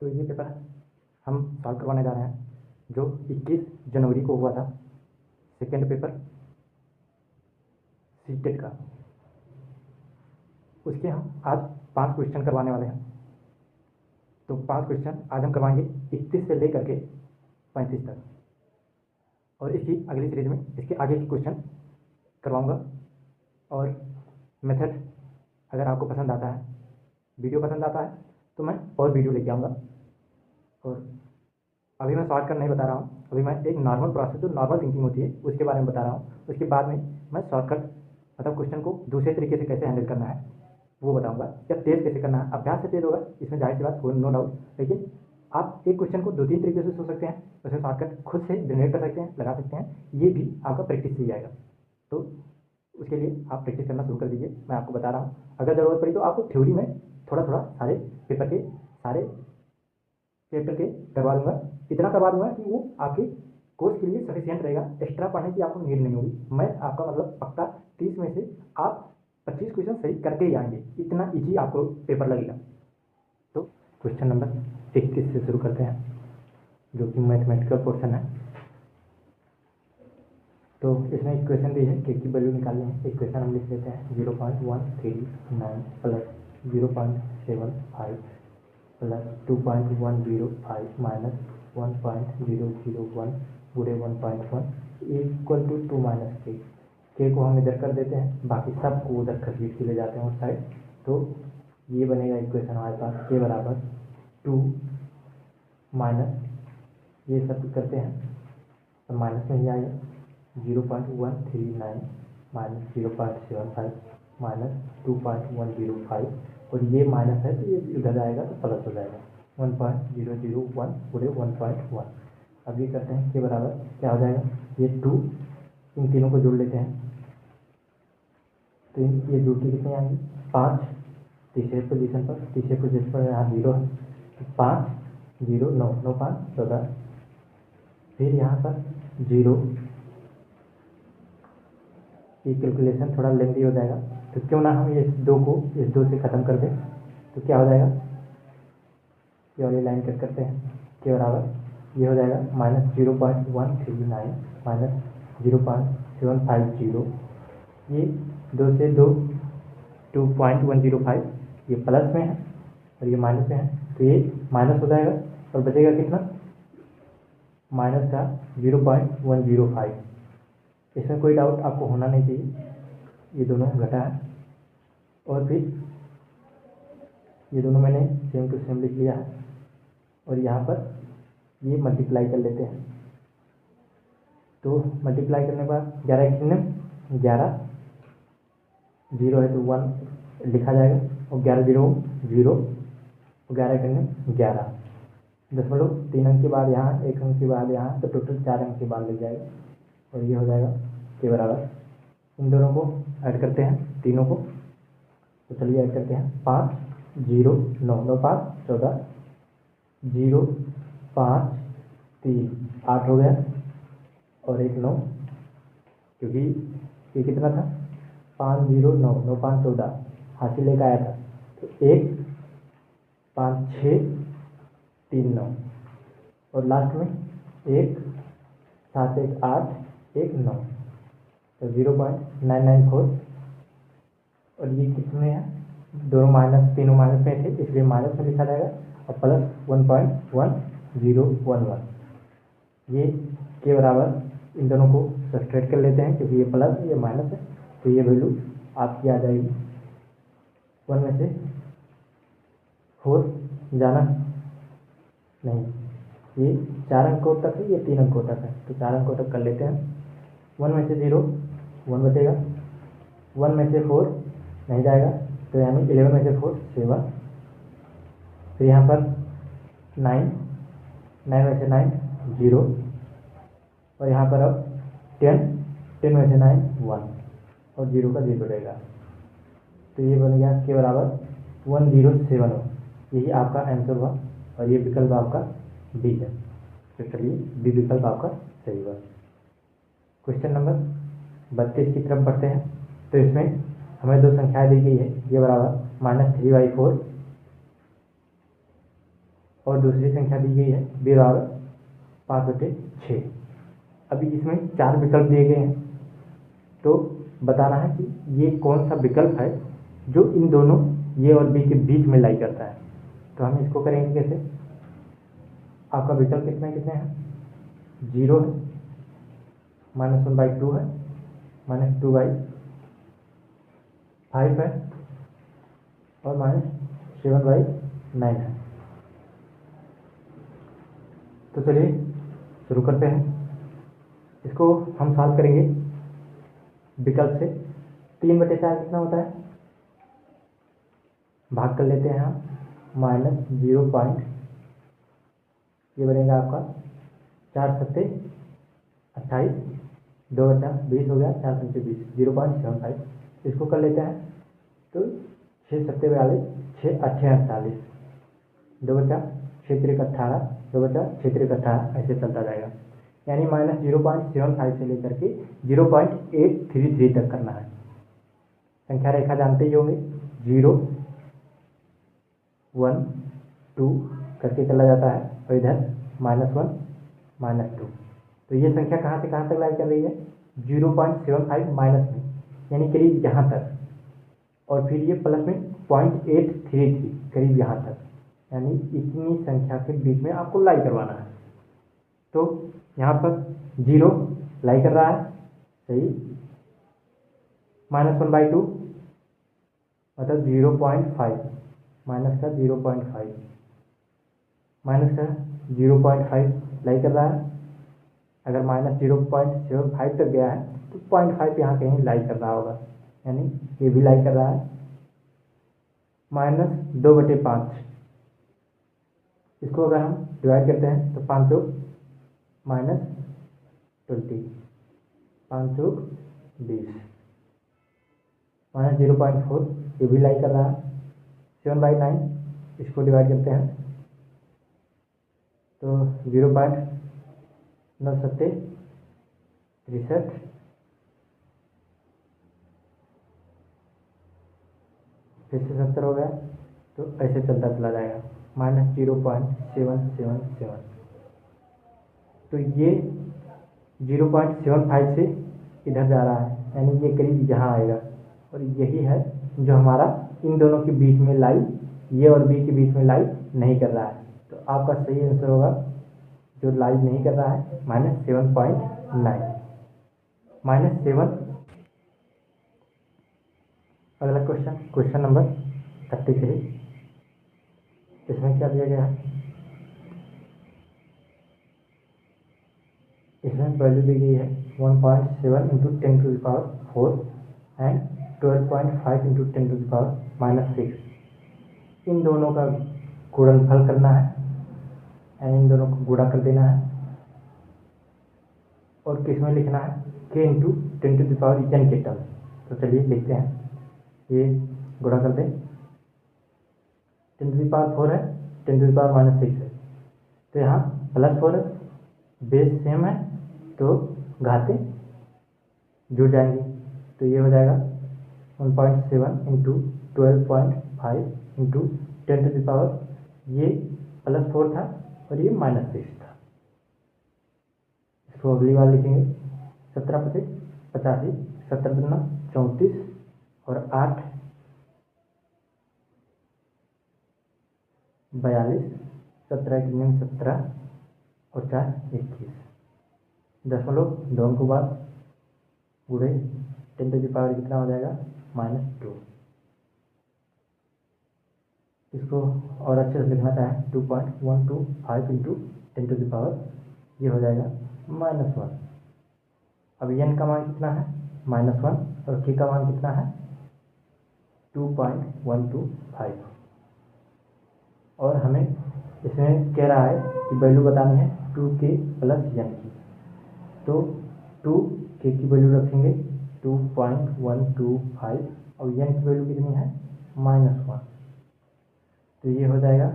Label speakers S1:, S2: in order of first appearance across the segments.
S1: तो ये पेपर हम सॉल्व करवाने जा रहे हैं जो 21 जनवरी को हुआ था, सेकेंड पेपर सीटेट का। उसके हम आज 5 क्वेश्चन करवाने वाले हैं। तो 5 क्वेश्चन आज हम करवाएंगे 31 से लेकर के 35 तक, और इसकी अगली सीरीज में इसके आगे के क्वेश्चन करवाऊंगा। और मेथड अगर आपको पसंद आता है, वीडियो पसंद आता है, तो मैं और वीडियो लेके आऊँगा। और अभी मैं शॉर्टकट नहीं बता रहा हूँ, अभी मैं एक नॉर्मल प्रोसेस जो नॉर्मल थिंकिंग होती है उसके बारे में बता रहा हूँ। उसके बाद में मैं शॉर्टकट मतलब क्वेश्चन को दूसरे तरीके से कैसे हैंडल करना है वो बताऊंगा, या तेज़ कैसे करना है। अभ्यास से तेज़ होगा, इसमें जाहिर सी बात, नो डाउट। लेकिन आप एक क्वेश्चन को 2-3 तरीके से सोच सकते हैं, उसमें शॉर्टकट खुद से जनरेट कर सकते हैं, लगा सकते हैं। ये भी आपका प्रैक्टिस से ही आएगा। तो उसके लिए आप प्रैक्टिस करना शुरू कर दीजिए। मैं आपको बता रहा हूँ, अगर ज़रूरत पड़ी तो आपको थ्योरी में थोड़ा थोड़ा सारे पेपर के करवा दूंगा। इतना करवा दूंगा कि वो आपके कोर्स के लिए सफिशिएंट रहेगा, एक्स्ट्रा पढ़ने की आपको नीड नहीं होगी। मैं आपका मतलब पक्का 30 में से आप 25 क्वेश्चन सही करके ही आएंगे, इतना ईजी आपको पेपर लगेगा। तो क्वेश्चन नंबर 21 से शुरू करते हैं, जो कि मैथमेटिकल पोर्शन है। तो इसमें एक क्वेश्चन दी है के की वैल्यू निकालनी है। एक क्वेश्चन हम लिख लेते हैं 0.139 प्लस 0.75 प्लस 2.105 माइनस 1.001 गुणे 1.1 इक्वल टू 2 माइनस के को हम इधर कर देते हैं, बाकी सब को उधर खसीट के ले जाते हैं उस साइड। तो ये बनेगा इक्वेशन हमारे पास के बराबर 2 माइनस ये सब करते हैं तो माइनस में ही आएगा 0.139 माइनस 0.75 माइनस 2.105, और ये माइनस है तो ये इधर आएगा तो प्लस हो जाएगा 1.001 पूरे 1.1। अब ये करते हैं के बराबर क्या हो जाएगा, ये 2 इन तीनों को जोड़ लेते हैं तो ये जुड़ के कितने आएंगे 5। तीसरे पोजीशन पर यहाँ 0 है तो 5 0 9 9 5 14। फिर यहाँ पर 0, ये कैलकुलेशन थोड़ा लेंदी हो जाएगा तो क्यों ना हम इस 2 को इस 2 से ख़त्म कर दें। तो क्या हो जाएगा, ये वाली लाइन कट करते हैं, के बराबर ये हो जाएगा माइनस 0.139 माइनस 0.750। ये 2 से 2 2.105, ये प्लस में है और ये माइनस में है तो ये माइनस हो जाएगा और बचेगा कितना, माइनस का 0.105। इसमें कोई डाउट आपको होना नहीं चाहिए, ये दोनों घटा है। और फिर ये दोनों मैंने सेम टू सेम लिख लिया है, और यहाँ पर ये मल्टीप्लाई कर लेते हैं। तो मल्टीप्लाई करने के बाद 11 कितने 11, 0 है तो 1 लिखा जाएगा, और 11 0 0, 11 करने 11, 3 अंक के बाद यहाँ 1 अंक के बाद यहाँ, तो टोटल 4 अंक के बाद लग जाएगा। और ये हो जाएगा के बराबर, इन दोनों को ऐड करते हैं तीनों को, तो चलिए ऐड करते हैं 5 0 9 9 5 14 0 5 3 8 हो गया, और 1 9, क्योंकि ये कितना था 5 0 9 9 5 14 हासिल लेकर आया था, तो 1 5 6 3 9, और लास्ट में 1 7 1 8 1 9, तो 0.994। और ये कितने हैं, दोनों माइनस, तीनों माइनस में थे इसलिए माइनस में लिखा जाएगा, और प्लस 1.1011। ये के बराबर इन दोनों को सब्सट्रैक्ट कर लेते हैं क्योंकि ये प्लस है ये माइनस है, तो ये वैल्यू आपकी आ जाएगी 1 में से 4 जाना नहीं, ये 4 अंकों तक है, ये 3 अंकों तक है, तो 4 अंकों तक कर लेते हैं। 1 में से 0 1 बचेगा, 1 में से 4 नहीं जाएगा, तो यानी 11 में से 4 7। फिर यहाँ पर 9 में से 9 0, और यहाँ पर अब 10 में से 9 1, और 0 का 0 रहेगा। तो ये बन गया के बराबर 1071। यही आपका आंसर हुआ, और ये विकल्प आपका डी है। तो चलिए बी विकल्प आपका सही हुआ। क्वेश्चन नंबर 32 की तरफ बढ़ते हैं। तो इसमें हमें 2 संख्याएं दी गई है, ये बराबर -3/4 और दूसरी संख्या दी गई है b बराबर 5/6। अभी इसमें 4 विकल्प दिए गए हैं, तो बताना है कि ये कौन सा विकल्प है जो इन दोनों ये और b के बीच में लाई करता है। तो हम इसको करेंगे कैसे। आपका विकल्प कितने कितने हैं, 0 है, -1/2 है, -2/5 है और -7/9 है। तो चलिए शुरू करते हैं। इसको हम सॉल्व करेंगे विकल्प से। 3/4 कितना होता है, भाग कर लेते हैं हम, -0 पॉइंट, ये बनेगा आपका 4 सत्ते 28, 2/20 हो गया, 4 पंचे 20, 0.75। इसको कर लेते हैं तो 6 सत्ते 42, 6 अट्ठे 48, 2/6 त्रिक 18, 2/6 त्रिक 18, ऐसे चलता जाएगा। यानी -0.75 से लेकर के 0.833 तक करना है। संख्या रेखा जानते ही होंगे, 0 1 2 करके चला जाता है और इधर -1 -2। तो ये संख्या कहाँ से कहाँ तक लाई कर रही है, 0.75 माइनस में, यानी करीब यहाँ तक, और फिर ये प्लस में 0.833 करीब यहाँ तक, यानी इतनी संख्या के बीच में आपको लाई करवाना है। तो यहाँ पर 0 लाई कर रहा है, सही, -1/2 मतलब 0.5, माइनस का 0.5, माइनस का 0.5 लाई कर रहा है। अगर -0.75 तक गया है तो 0.5 यहाँ कहीं लाई कर रहा होगा, यानी ये भी लाई कर रहा है। -2/5, इसको अगर हम डिवाइड करते हैं तो 5 चौक -20, 5 चौक 20, -0.4, ये भी लाई कर रहा है। 7/9, इसको डिवाइड करते हैं तो 0.9 सत्ते 63, फिर से 70 हो गया, तो ऐसे चलता चला जाएगा, -0.777। तो ये 0.75 से इधर जा रहा है, यानी ये करीब यहाँ आएगा, और यही है जो हमारा इन दोनों के बीच में लाई, ये और बी के बीच में लाई नहीं कर रहा है। तो आपका सही आंसर होगा जो लाई नहीं कर रहा है -7.9, -7। अगला क्वेश्चन नंबर 33। इसमें क्या दिया गया है, इसमें वैल्यू दी गई है 1.7 × 10⁴ एंड 12.5 × 10⁻⁻6। इन दोनों का गुणनफल करना है, यानी इन दोनों को गुणा कर देना है, और किस में लिखना है, k × 10⁻n के टर्म। तो चलिए लिखते हैं, ये गुणा कर दें, 10⁴ है, 10⁻⁻6 है, तो यहाँ +4 है, बेस सेम है तो घातें जुड़ जाएंगी। तो ये हो जाएगा 1.7 × 12.5 × 10⁻, ये +4 था और ये -6 था। इसको अगली बार लिखेंगे, 17 × 5 = 85, 17 × 2 = 34 और 8 42, 17 × 3 = 17 और 4 21, 2 अंकों बाद गुणे 10⁻, कितना हो जाएगा, -2। इसको और अच्छे से लिखना चाहें, 2.125 × 10⁻, ये हो जाएगा -1। अब n का मान कितना है, -1, और k का मान कितना है, 2.125, और हमें इसमें कह रहा है कि वैल्यू बतानी है 2k + n की। तो 2k की वैल्यू रखेंगे 2.125 और n की वैल्यू कितनी है, -1। तो ये हो जाएगा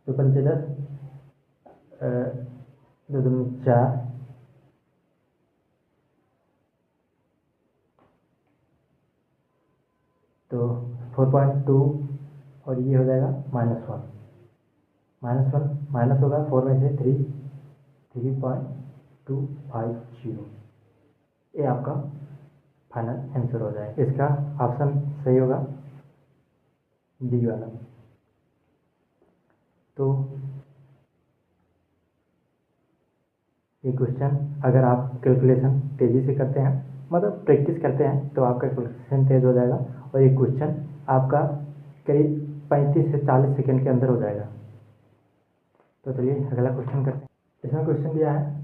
S1: 2 × 5 = 10, 2 दूनी 4, तो 4.2, और ये हो जाएगा -1। -1 माइनस होगा 4 में से 3.250। ये आपका फाइनल आंसर हो जाएगा। इसका ऑप्शन सही होगा डी वाला। तो ये क्वेश्चन अगर आप कैलकुलेशन तेज़ी से करते हैं, मतलब प्रैक्टिस करते हैं, तो आपका कैलकुलेशन तेज़ हो जाएगा और ये क्वेश्चन आपका करीब 35 से 40 सेकंड के अंदर हो जाएगा। तो चलिए अगला क्वेश्चन करते हैं। इसमें क्वेश्चन दिया है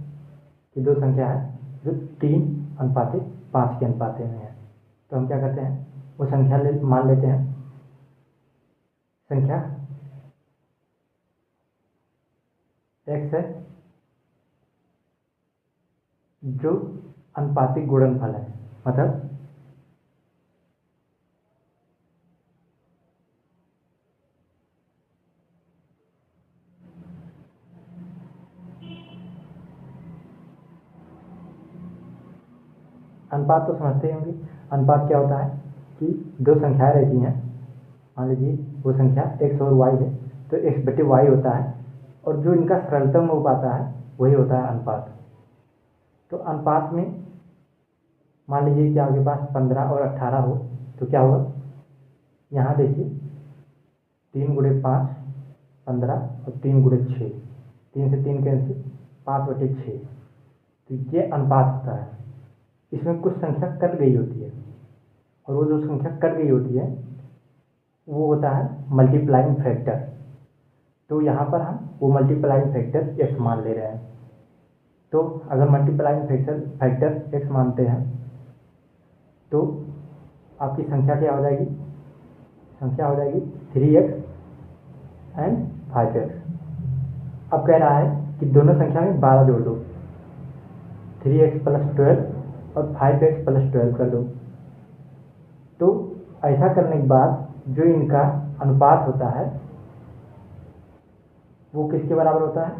S1: कि दो संख्या है जो 3:5 के अनुपात में है। तो हम क्या करते हैं, वो संख्या मान लेते हैं। संख्या x है जो अनुपातिक गुणनफल है, मतलब अनुपात तो समझते होंगे। अनुपात क्या होता है कि दो संख्याएं रहती हैं, मान लीजिए वो संख्या x और y है, तो x/y होता है और जो इनका सरलतम हो पाता है वही होता है अनुपात। तो अनुपात में मान लीजिए कि आपके पास 15 और 18 हो, तो क्या होगा, यहाँ देखिए 3 × 5 15 और 3 × 6, 3 से 3 कैंसिल, 5/6। तो ये अनुपात होता है। इसमें कुछ संख्या कट गई होती है और वो जो संख्या कट गई होती है वो होता है मल्टीप्लाइंग फैक्टर। तो यहाँ पर हम वो मल्टीप्लाइंग फैक्टर x मान ले रहे हैं। तो अगर मल्टीप्लाइंग फैक्टर x मानते हैं तो आपकी संख्या क्या हो जाएगी, संख्या हो जाएगी 3x एंड 5x। अब कह रहा है कि दोनों संख्या में 12 जोड़ दो, 3x + 12 और 5x + 12 कर दो। तो ऐसा करने के बाद जो इनका अनुपात होता है वो किसके बराबर होता है,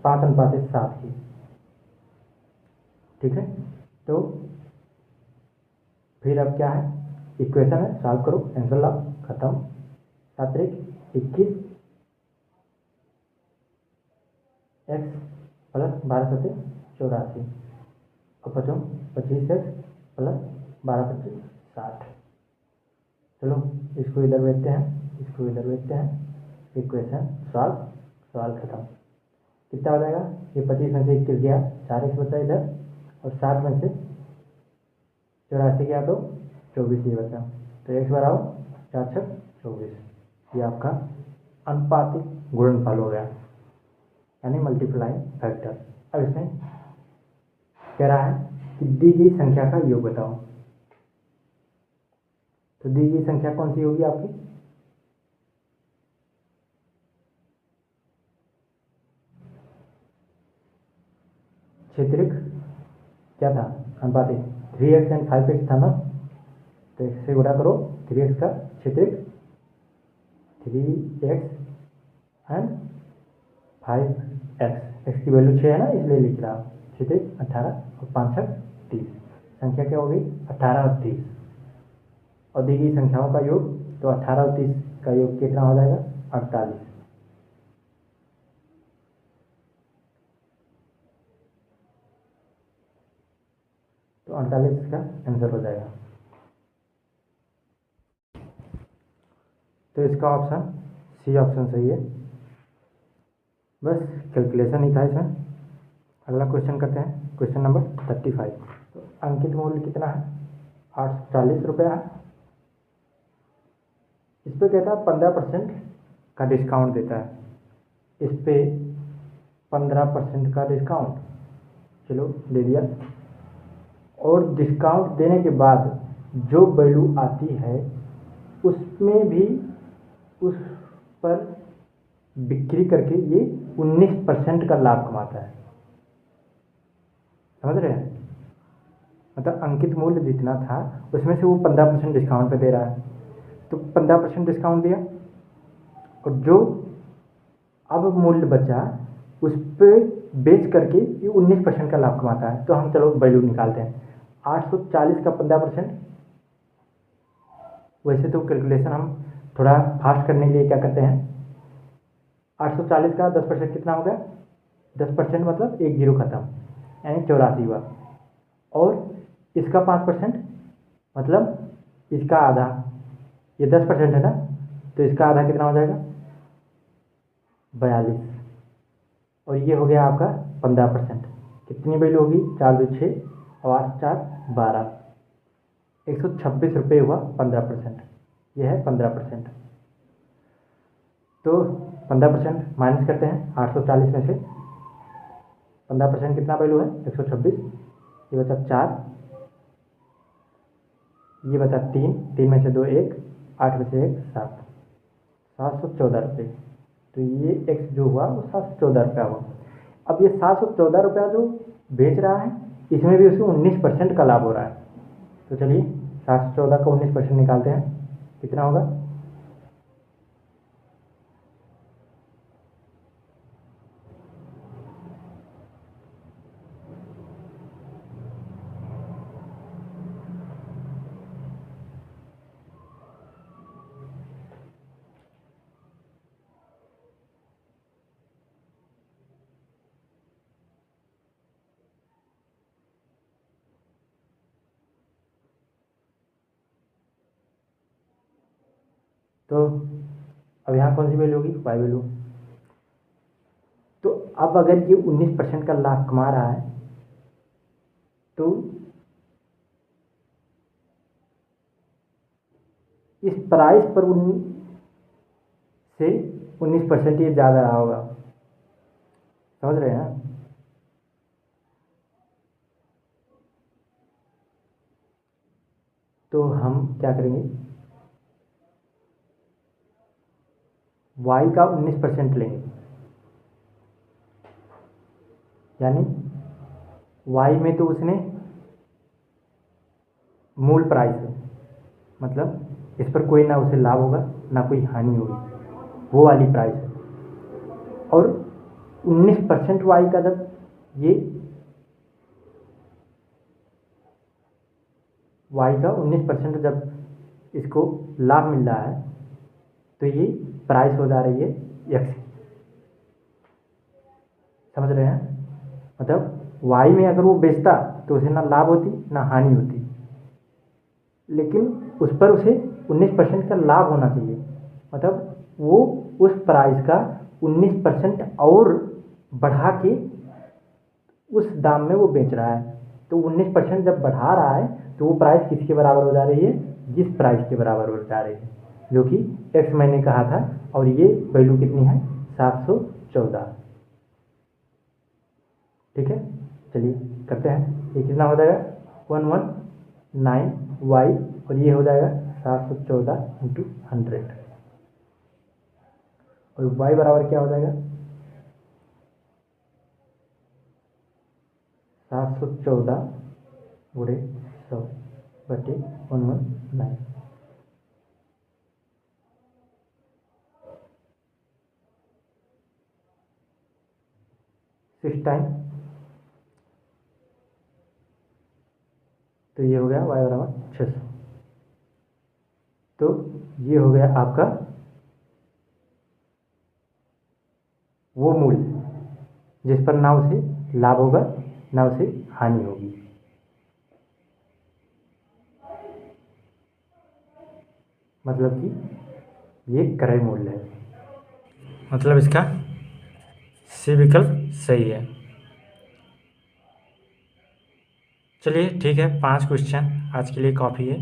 S1: 5:7 की। ठीक है, तो फिर अब क्या है, इक्वेशन है, सॉल्व करो, आंसर लाओ, खत्म। 7 × 21 x + 12 × 84 और 25x + 12 × 60। चलो इसको इधर भेजते हैं, इसको इधर भेजते हैं, इक्वेशन सॉल्व, सवाल खत्म। कितना हो जाएगा, ये 25 में से 21 गया, 4x बचा इधर, और 60 में से 84 गया तो 24 ही बचा। तो x बराबर 4 × 24। ये आपका अनुपातिक गुणनफल हो गया, यानी मल्टीप्लाइंग फैक्टर। अब इसमें कह रहा है कि दी गई संख्या का योग बताओ। तो दी गई संख्या कौन सी होगी आपकी, क्षेत्रिक क्या था, अनुपातिक 3x एंड 5x था ना, तो x से गुणा करो 3x का क्षेत्रिक 3x एंड 5x, x की वैल्यू 6 है ना इसलिए लिख रहा हूँ, क्षेत्रिक 18 और 5 × 30। संख्या क्या होगी, 18 और 30, और दी गई संख्याओं का योग, तो 18 और 30 का योग कितना हो जाएगा, 48। तो 48 का आंसर हो जाएगा। तो इसका ऑप्शन सी ऑप्शन सही है। बस कैलकुलेशन ही था इसमें। अगला क्वेश्चन करते हैं, क्वेश्चन नंबर 35। तो अंकित मूल्य कितना है, 840 रुपया है। इस पर कहता है 15% का डिस्काउंट देता है, इस पर 15% का डिस्काउंट, चलो दे दिया। और डिस्काउंट देने के बाद जो वैल्यू आती है उसमें भी उस पर बिक्री करके ये 19% का लाभ कमाता है। समझ रहे हैं, मतलब अंकित मूल्य जितना था उसमें से वो 15% डिस्काउंट पे दे रहा है। तो 15% डिस्काउंट दिया और जो अब मूल्य बचा उस पर बेच करके ये 19% का लाभ कमाता है। तो हम चलो वैल्यू निकालते हैं, 840 का 15%। वैसे तो कैलकुलेशन हम थोड़ा फास्ट करने के लिए क्या करते हैं, 840 का 10% कितना हो गया? 10% मतलब एक जीरो खत्म, यानी 84 हुआ। और इसका 5% मतलब इसका आधा, ये 10% है ना, तो इसका आधा कितना हो जाएगा? 42। और ये हो गया आपका 15%। कितनी वैल्यू होगी? 4 2 6 और 8 4 12, 126 रुपये हुआ 15%। यह है 15%। तो 15% माइनस करते हैं 840 में से। 15% कितना वैल्यू है? 126। ये बचा 4, ये बचा 3, 3 में से 2 1, 8 में से 1 7, 714 रुपये। तो ये एक्स जो हुआ वो 714 रुपया हुआ। अब ये 714 रुपया जो बेच रहा है, इसमें भी उसको 19% का लाभ हो रहा है। तो चलिए 714 का 19% निकालते हैं, कितना होगा? तो अब यहाँ कौन सी वैल्यू होगी? Y value. तो अब अगर ये 19% का लाभ कमा रहा है, तो इस प्राइस पर से 19% ये ज़्यादा रहा होगा। समझ रहे हैं ना? तो हम क्या करेंगे, y का 19% लेंगे, यानी y में तो उसने मूल प्राइस है, मतलब इस पर कोई ना उसे लाभ होगा ना कोई हानि होगी, वो वाली प्राइस है। और 19% y का जब ये y का 19% जब इसको लाभ मिल रहा है, तो ये प्राइस हो जा रही है x की। समझ रहे हैं? मतलब y में अगर वो बेचता तो उसे ना लाभ होती ना हानि होती, लेकिन उस पर उसे 19% का लाभ होना चाहिए। मतलब वो उस प्राइस का 19% और बढ़ा के उस दाम में वो बेच रहा है। तो 19% जब बढ़ा रहा है तो वो प्राइस किसके बराबर हो जा रही है? जिस प्राइस के बराबर हो जा रही है, जो कि x मैंने कहा था। और ये वैल्यू कितनी है? 714। ठीक है, चलिए करते हैं। ये कितना हो जाएगा? 119y, और ये हो जाएगा 714 इंटू 100। और y बराबर क्या हो जाएगा? 714 गुणे 100 बटे 119। सिक्स टाइम, तो ये हो गया y बराबर 600। तो ये हो गया आपका वो मूल्य जिस पर ना उसे लाभ होगा ना उसे हानि होगी। मतलब कि ये क्रय मूल्य है, मतलब इसका सी विकल्प सही है। चलिए ठीक है, 5 क्वेश्चन आज के लिए काफ़ी है।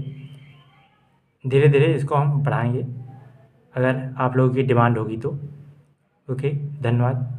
S1: धीरे धीरे इसको हम बढ़ाएंगे अगर आप लोगों की डिमांड होगी तो। ओके, धन्यवाद।